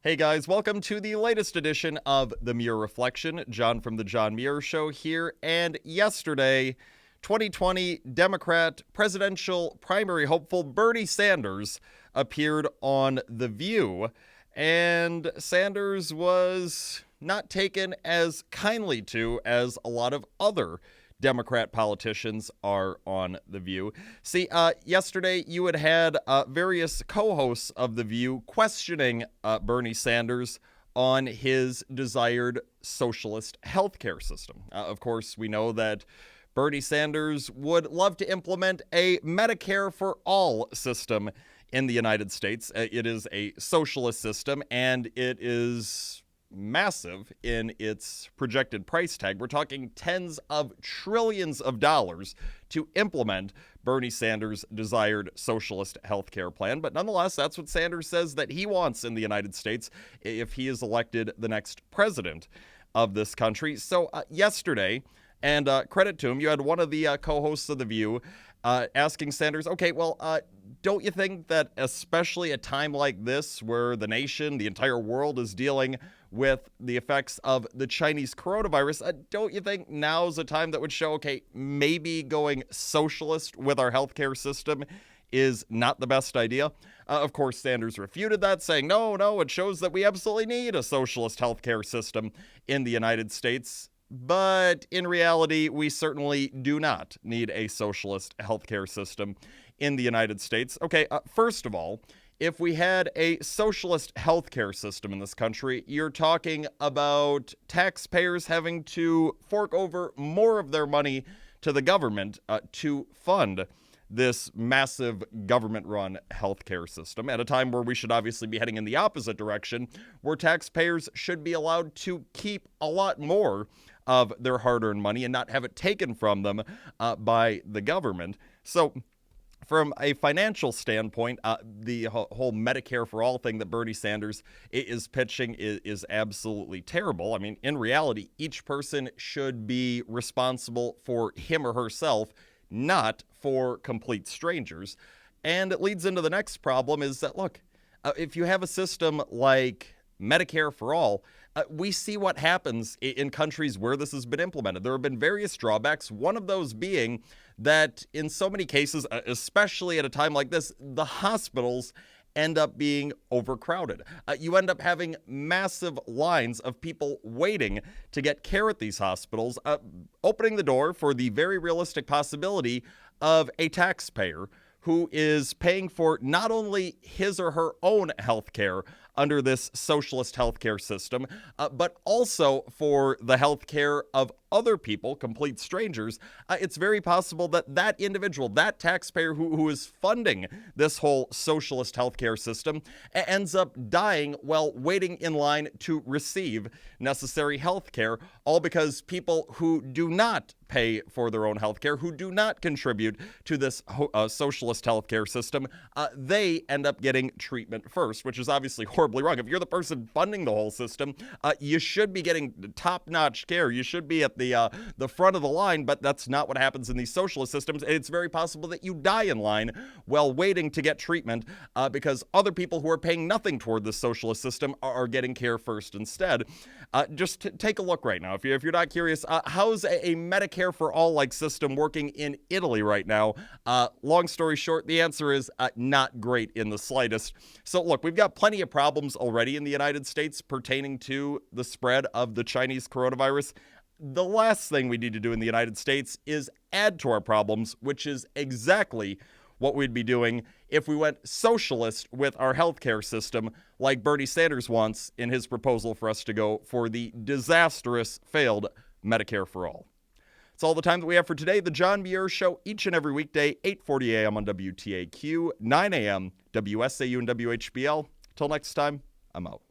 Hey guys, welcome to the latest edition of the Muir Reflection. John from the John Muir Show here. And yesterday, 2020 Democrat presidential primary hopeful Bernie Sanders appeared on The View. And Sanders was not taken as kindly to as a lot of other Democrat politicians are on The View. See, yesterday you had various co-hosts of The View questioning Bernie Sanders on his desired socialist healthcare system. Of course, we know that Bernie Sanders would love to implement a Medicare for all system in the United States. It is a socialist system, and it is massive in its projected price tag. We're talking tens of trillions of dollars to implement Bernie Sanders' desired socialist healthcare plan. But nonetheless, that's what Sanders says that he wants in the United States if he is elected the next president of this country. So yesterday, and credit to him, you had one of the co-hosts of The View asking Sanders, okay, well, don't you think that especially a time like this where the nation, the entire world is dealing with the effects of the Chinese coronavirus, don't you think now's a time that would show, okay, maybe going socialist with our healthcare system is not the best idea? Of course, Sanders refuted that, saying, no, it shows that we absolutely need a socialist healthcare system in the United States. But in reality, we certainly do not need a socialist healthcare system in the United States. Okay, first of all, if we had a socialist healthcare system in this country, you're talking about taxpayers having to fork over more of their money to the government to fund this massive government-run healthcare system at a time where we should obviously be heading in the opposite direction, where taxpayers should be allowed to keep a lot more of their hard-earned money and not have it taken from them by the government. So from a financial standpoint, the whole Medicare for all thing that Bernie Sanders is pitching is absolutely terrible. I mean, in reality, each person should be responsible for him or herself, not for complete strangers. And it leads into the next problem is that, look, if you have a system like Medicare for all, we see what happens in countries where this has been implemented. There have been various drawbacks, one of those being that in so many cases, especially at a time like this, the hospitals end up being overcrowded. You end up having massive lines of people waiting to get care at these hospitals, opening the door for the very realistic possibility of a taxpayer who is paying for not only his or her own health care under this socialist healthcare system, but also for the health care of other people, complete strangers. It's very possible that that individual, that taxpayer who is funding this whole socialist healthcare system, ends up dying while waiting in line to receive necessary health care, all because people who do not pay for their own health care, who do not contribute to this socialist healthcare system, they end up getting treatment first, which is obviously horribly wrong. If you're the person funding the whole system, you should be getting top-notch care. You should be at the front of the line, but that's not what happens in these socialist systems. It's very possible that you die in line while waiting to get treatment because other people who are paying nothing toward the socialist system are getting care first instead. Just take a look right now. If you're not curious, how's a Medicare for all like system working in Italy right now? Long story short, the answer is not great in the slightest. So look, we've got plenty of problems already in the United States pertaining to the spread of the Chinese coronavirus. The last thing we need to do in the United States is add to our problems, which is exactly what we'd be doing if we went socialist with our healthcare system like Bernie Sanders wants in his proposal for us to go for the disastrous, failed Medicare for all. That's all the time that we have for today. The John Muir Show each and every weekday, 8:40 a.m. on WTAQ, 9 a.m. WSAU and WHBL. Till next time, I'm out.